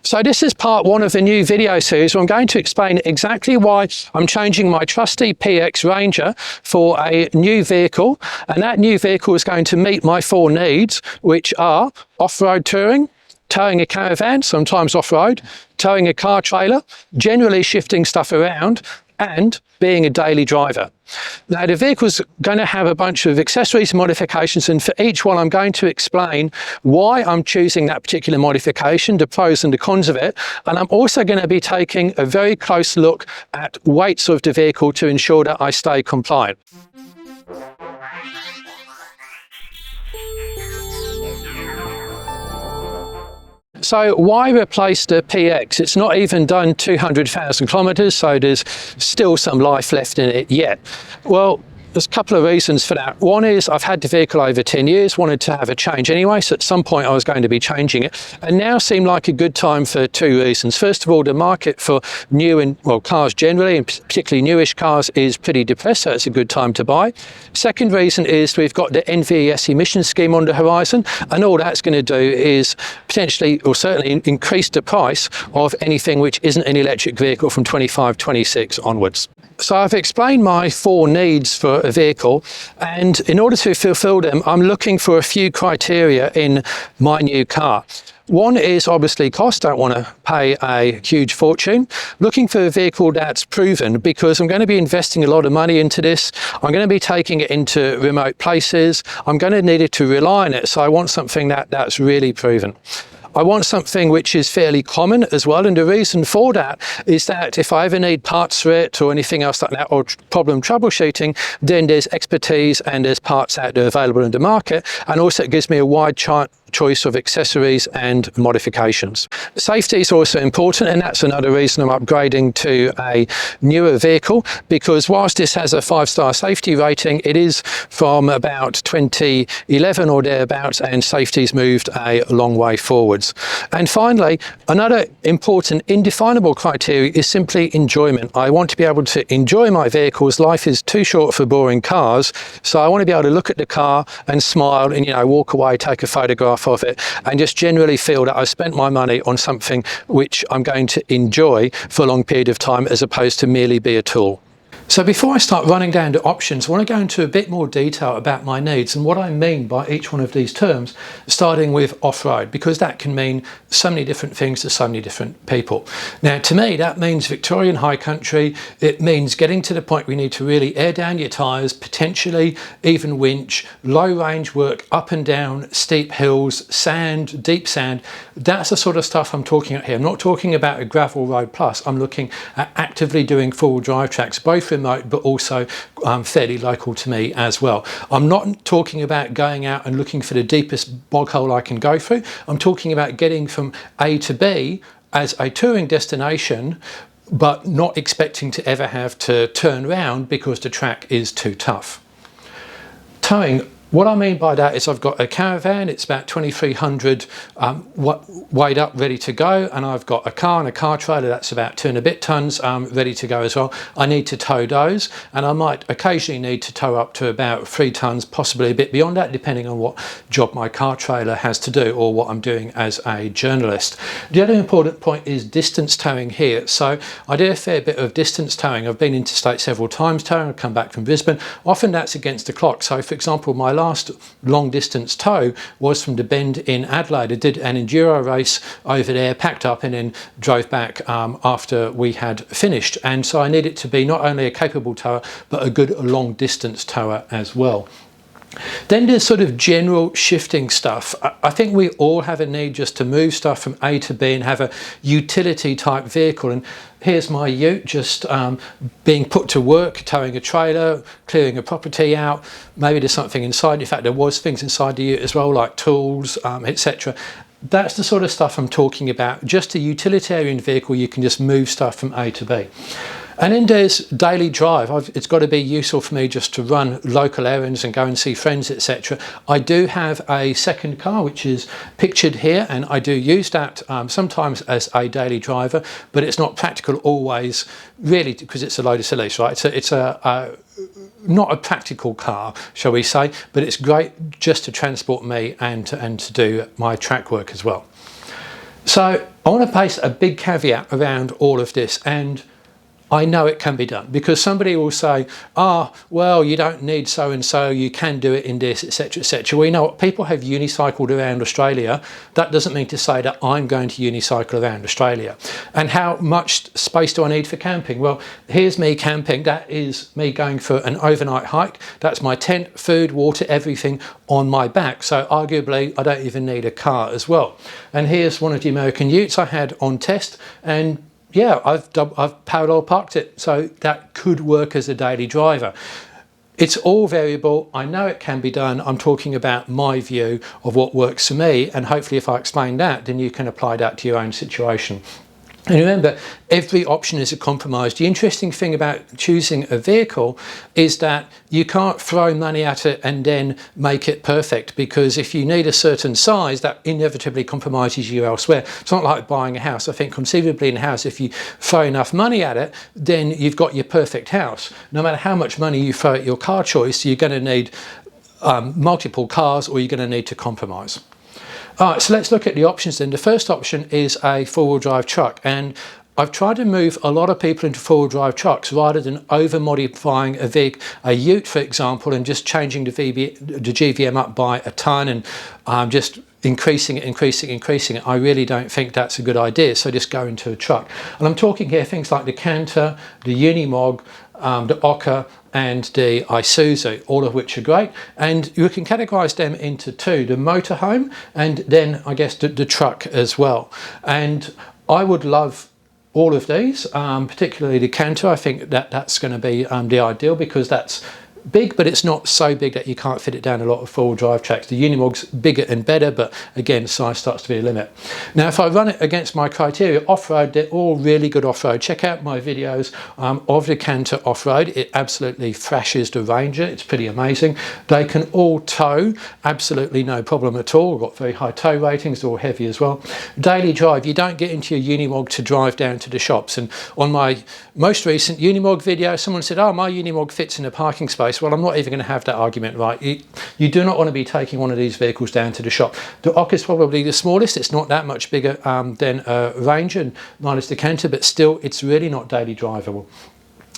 So this is part one of the new video series where I'm going to explain exactly why I'm changing my trusty PX Ranger for a new vehicle, and that new vehicle is going to meet my four needs, which are off-road touring, towing a caravan, sometimes off-road, towing a car trailer, generally shifting stuff around, and being a daily driver. Now the vehicle's going to have a bunch of accessories and modifications, and for each one I'm going to explain why I'm choosing that particular modification, the pros and the cons of it, and I'm also going to be taking a very close look at weights of the vehicle to ensure that I stay compliant. So why replace the PX? It's not even done 200,000 kilometers, so there's still some life left in it yet. Well, there's a couple of reasons for that. One is I've had the vehicle over 10 years, wanted to have a change anyway, so at some point I was going to be changing it, and now seemed like a good time for two reasons. First of all, the market for new and, well, cars generally, and particularly newish cars, is pretty depressed, so it's a good time to buy. Second reason is we've got the NVES emissions scheme on the horizon, and all that's going to do is potentially, or certainly, increase the price of anything which isn't an electric vehicle from 25, 26 onwards. So I've explained my four needs for a vehicle, and in order to fulfill them, I'm looking for a few criteria in my new car. One is obviously cost. Don't want to pay a huge fortune. Looking for a vehicle that's proven, because I'm going to be investing a lot of money into this. I'm going to be taking it into remote places. I'm going to need it to rely on it, so I want something that's really proven. I want something which is fairly common as well, and the reason for that is that if I ever need parts for it or anything else like that, or problem troubleshooting, then there's expertise and there's parts out there available in the market, and also it gives me a wide choice of accessories and modifications. Safety is also important, and that's another reason I'm upgrading to a newer vehicle, because whilst this has a 5-star safety rating, it is from about 2011 or thereabouts, and safety's moved a long way forwards. And finally, another important indefinable criteria is simply enjoyment. I want to be able to enjoy my vehicles. Life is too short for boring cars, so I want to be able to look at the car and smile and, walk away, take a photograph of it, and just generally feel that I've spent my money on something which I'm going to enjoy for a long period of time, as opposed to merely be a tool. So before I start running down to options, I want to go into a bit more detail about my needs and what I mean by each one of these terms, starting with off-road, because that can mean so many different things to so many different people. Now, to me, that means Victorian high country. It means getting to the point where you need to really air down your tyres, potentially even winch, low range work up and down steep hills, sand, deep sand. That's the sort of stuff I'm talking about here. I'm not talking about a gravel road plus. I'm looking at actively doing four-wheel drive tracks, both remote but also fairly local to me as well. I'm not talking about going out and looking for the deepest bog hole I can go through. I'm talking about getting from A to B as a touring destination, but not expecting to ever have to turn around because the track is too tough. Towing. What I mean by that is I've got a caravan, it's about 2,300 weighed up, ready to go, and I've got a car and a car trailer that's about 2 and a bit tons ready to go as well. I need to tow those, and I might occasionally need to tow up to about 3 tons, possibly a bit beyond that, depending on what job my car trailer has to do or what I'm doing as a journalist. The other important point is distance towing here. So I do a fair bit of distance towing. I've been interstate several times towing. I've come back from Brisbane. Often that's against the clock. So for example, my last long distance tow was from the Bend in Adelaide. I did an enduro race over there, packed up, and then drove back after we had finished. And so I needed to be not only a capable tower, but a good long distance tower as well. Then there's sort of general shifting stuff. I think we all have a need just to move stuff from A to B and have a utility type vehicle. And here's my ute just being put to work, towing a trailer, clearing a property out. Maybe there's something inside. In fact, there was things inside the ute as well, like tools, etc. That's the sort of stuff I'm talking about. Just a utilitarian vehicle, you can just move stuff from A to B. And then there's daily drive. It's got to be useful for me just to run local errands and go and see friends, etc. I do have a second car, which is pictured here, and I do use that sometimes as a daily driver, but it's not practical always, really, because it's a load of sillies, right? So it's not a practical car, shall we say, but it's great just to transport me and to do my track work as well. So I want to place a big caveat around all of this, and I know it can be done, because somebody will say, well, you don't need so and so, you can do it in this, etc, etc. We know what people have unicycled around Australia. That doesn't mean to say that I'm going to unicycle around Australia. And how much space do I need for camping? Well, here's me camping. That is me going for an overnight hike. That's my tent, food, water, everything on my back. So arguably I don't even need a car as well. And here's one of the American Utes I had on test, and yeah, I've parallel parked it, so that could work as a daily driver. It's all variable. I know it can be done. I'm talking about my view of what works for me, and hopefully if I explain that, then you can apply that to your own situation. And remember, every option is a compromise. The interesting thing about choosing a vehicle is that you can't throw money at it and then make it perfect, because if you need a certain size, that inevitably compromises you elsewhere. It's not like buying a house. I think conceivably in a house, if you throw enough money at it, then you've got your perfect house. No matter how much money you throw at your car choice, you're going to need multiple cars, or you're going to need to compromise. All right, so let's look at the options then. The first option is a four-wheel drive truck, and I've tried to move a lot of people into four-wheel drive trucks rather than over-modifying a Ute, for example, and just changing the GVM up by a ton and just increasing it. I really don't think that's a good idea, so just go into a truck. And I'm talking here things like the Canter, the Unimog, the Ocker and the Isuzu, all of which are great, and you can categorize them into two: the motorhome and then I guess the truck as well. And I would love all of these, particularly the Canter. I think that's going to be the ideal, because that's big, but it's not so big that you can't fit it down a lot of four-wheel drive tracks. The Unimog's bigger and better, but again, size starts to be a limit. Now, if I run it against my criteria, off-road, they're all really good off-road. Check out my videos of the Canter off-road. It absolutely thrashes the Ranger. It's pretty amazing. They can all tow, absolutely no problem at all. We've got very high tow ratings, they're all heavy as well. Daily drive, you don't get into your Unimog to drive down to the shops. And on my most recent Unimog video, someone said, my Unimog fits in a parking space. Well, I'm not even going to have that argument, right? You do not want to be taking one of these vehicles down to the shop. The Ock is probably the smallest. It's not that much bigger than a Ranger, and minus the Canter, but still, it's really not daily drivable.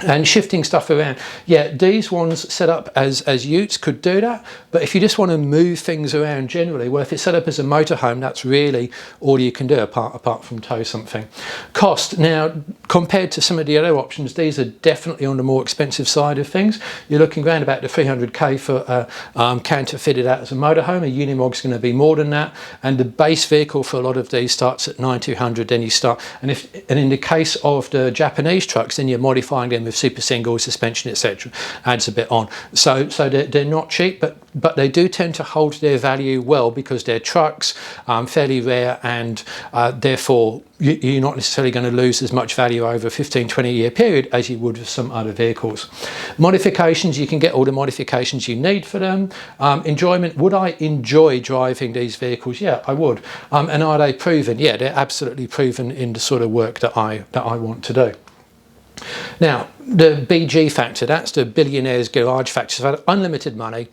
And shifting stuff around, yeah, these ones set up as Utes could do that, but if you just want to move things around generally, well, if it's set up as a motorhome, that's really all you can do apart from tow something. Cost, now compared to some of the other options, these are definitely on the more expensive side of things. You're looking around about the 300k for a Canter fitted out as a motorhome. A Unimog's going to be more than that, and the base vehicle for a lot of these starts at 9200. Then you start, and in the case of the Japanese trucks, then you're modifying them with super single suspension, etc. Adds a bit on. So they're not cheap, but they do tend to hold their value well, because they're trucks, fairly rare, and therefore you're not necessarily going to lose as much value over a 15-20 year period as you would with some other vehicles. Modifications, you can get all the modifications you need for them. Enjoyment, would I enjoy driving these vehicles? Yeah, I would. And are they proven? Yeah, they're absolutely proven in the sort of work that I want to do. Now, the BG factor, that's the billionaire's garage factor. So if I had unlimited money,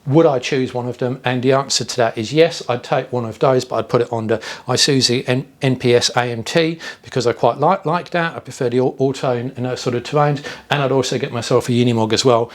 would I choose one of them? And the answer to that is yes, I'd take one of those, but I'd put it on the Isuzu NPS AMT, because I quite like that. I prefer the auto in those sort of terrains, and I'd also get myself a Unimog as well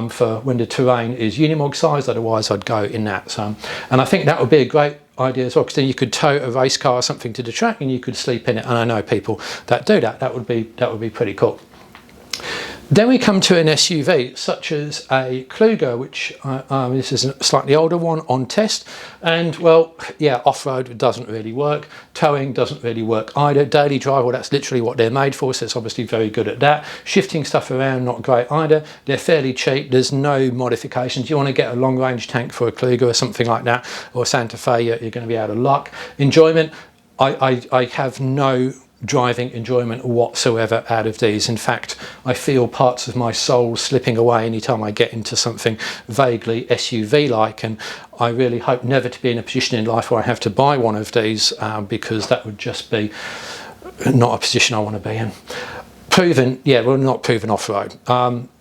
for when the terrain is Unimog sized. Otherwise, I'd go in that. So, and I think that would be a great idea as well, because then you could tow a race car or something to the track and you could sleep in it. And I know people that do that. That would be pretty cool. Then we come to an SUV such as a Kluger, which this is a slightly older one on test, and well, yeah, off-road doesn't really work, towing doesn't really work either. Daily drive, well, that's literally what they're made for, so it's obviously very good at that. Shifting stuff around, not great either. They're fairly cheap, there's no modifications. You want to get a long-range tank for a Kluger or something like that, or Santa Fe, you're going to be out of luck. Enjoyment, I have no driving enjoyment whatsoever out of these. In fact, I feel parts of my soul slipping away anytime I get into something vaguely SUV-like, and I really hope never to be in a position in life where I have to buy one of these, because that would just be not a position I want to be in. Proven, yeah, well, not proven off-road.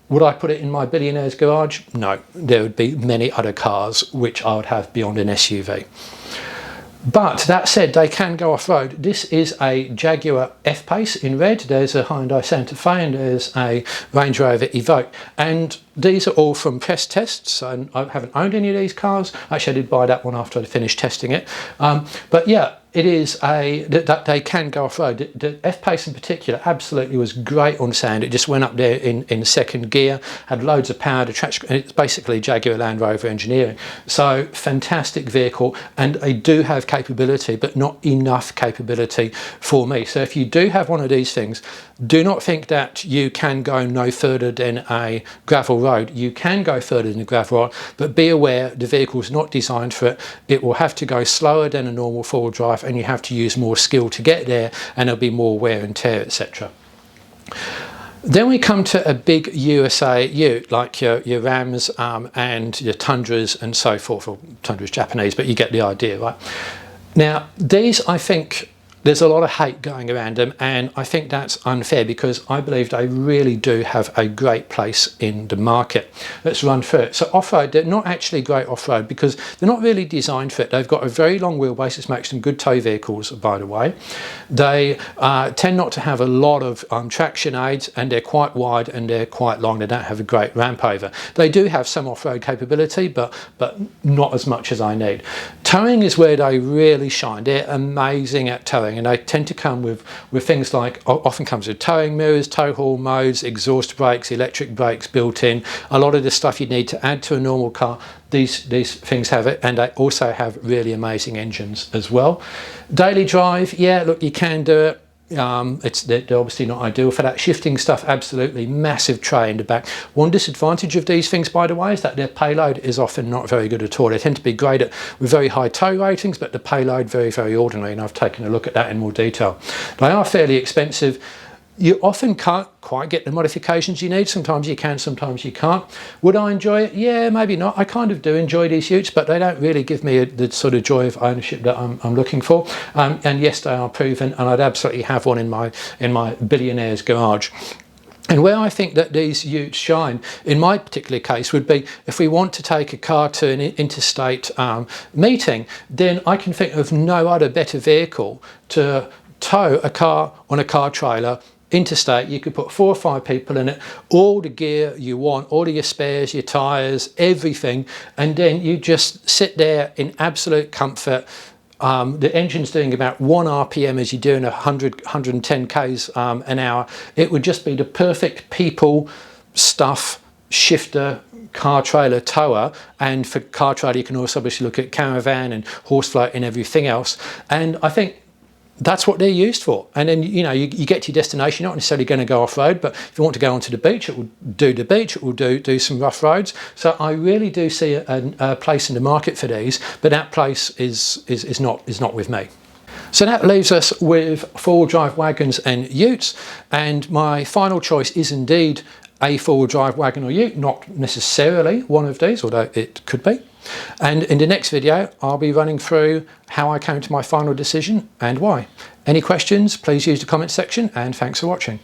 Would I put it in my billionaire's garage? No, there would be many other cars which I would have beyond an SUV. But that said, they can go off-road. This is a Jaguar F-Pace in red. There's a Hyundai Santa Fe and there's a Range Rover Evoque. And these are all from press tests. And I haven't owned any of these cars. Actually, I did buy that one after I finished testing it. But yeah, it is that they can go off-road. The F-Pace in particular absolutely was great on sand. It just went up there in second gear, had loads of power to traction. It's basically Jaguar Land Rover engineering. So fantastic vehicle, and they do have capability, but not enough capability for me. So if you do have one of these things, do not think that you can go no further than a gravel road. You can go further than a gravel road, but be aware the vehicle's not designed for it. It will have to go slower than a normal four-wheel drive, and you have to use more skill to get there, and there'll be more wear and tear, etc. Then we come to a big USA ute, like your Rams and your Tundras and so forth. Well, Tundra's Japanese, but you get the idea, right? Now, these, I think, there's a lot of hate going around them, and I think that's unfair because I believe they really do have a great place in the market. Let's run through it. So off-road, they're not actually great off-road because they're not really designed for it. They've got a very long wheelbase, which makes them good tow vehicles, by the way. They tend not to have a lot of traction aids, and they're quite wide and they're quite long. They don't have a great ramp over. They do have some off-road capability, but not as much as I need. Towing is where they really shine. They're amazing at towing. And they tend to come with things like, often comes with towing mirrors, tow haul modes, exhaust brakes, electric brakes built in. A lot of the stuff you need to add to a normal car, these things have it, and they also have really amazing engines as well. Daily drive, yeah, look, you can do it. They're obviously not ideal for that. Shifting stuff, absolutely. Massive tray in the back. One disadvantage of these things, by the way, is that their payload is often not very good at all. They tend to be great with very high tow ratings, but the payload very, very ordinary, and I've taken a look at that in more detail. They are fairly expensive. You often can't quite get the modifications you need. Sometimes you can, sometimes you can't. Would I enjoy it? Yeah, maybe not. I kind of do enjoy these utes, but they don't really give me the sort of joy of ownership that I'm looking for. And yes, they are proven, and I'd absolutely have one in my billionaire's garage. And where I think that these utes shine, in my particular case, would be if we want to take a car to an interstate meeting, then I can think of no other better vehicle to tow a car on a car trailer interstate. You could put 4 or 5 people in it, all the gear you want, all of your spares, your tyres, everything, and then you just sit there in absolute comfort. The engine's doing about 1 RPM as you're doing 110 k's an hour. It would just be the perfect people, stuff, shifter, car trailer tower. And for car trailer you can also obviously look at caravan and horse float and everything else, and I think that's what they're used for. And then you get to your destination. You're not necessarily going to go off-road, but if you want to go onto the beach, it will do the beach, it will do some rough roads. So I really do see a place in the market for these, but that place is not with me. So that leaves us with four-wheel drive wagons and utes, and my final choice is indeed a four-wheel drive wagon or ute, not necessarily one of these, although it could be. And in the next video, I'll be running through how I came to my final decision and why. Any questions, please use the comment section, and thanks for watching.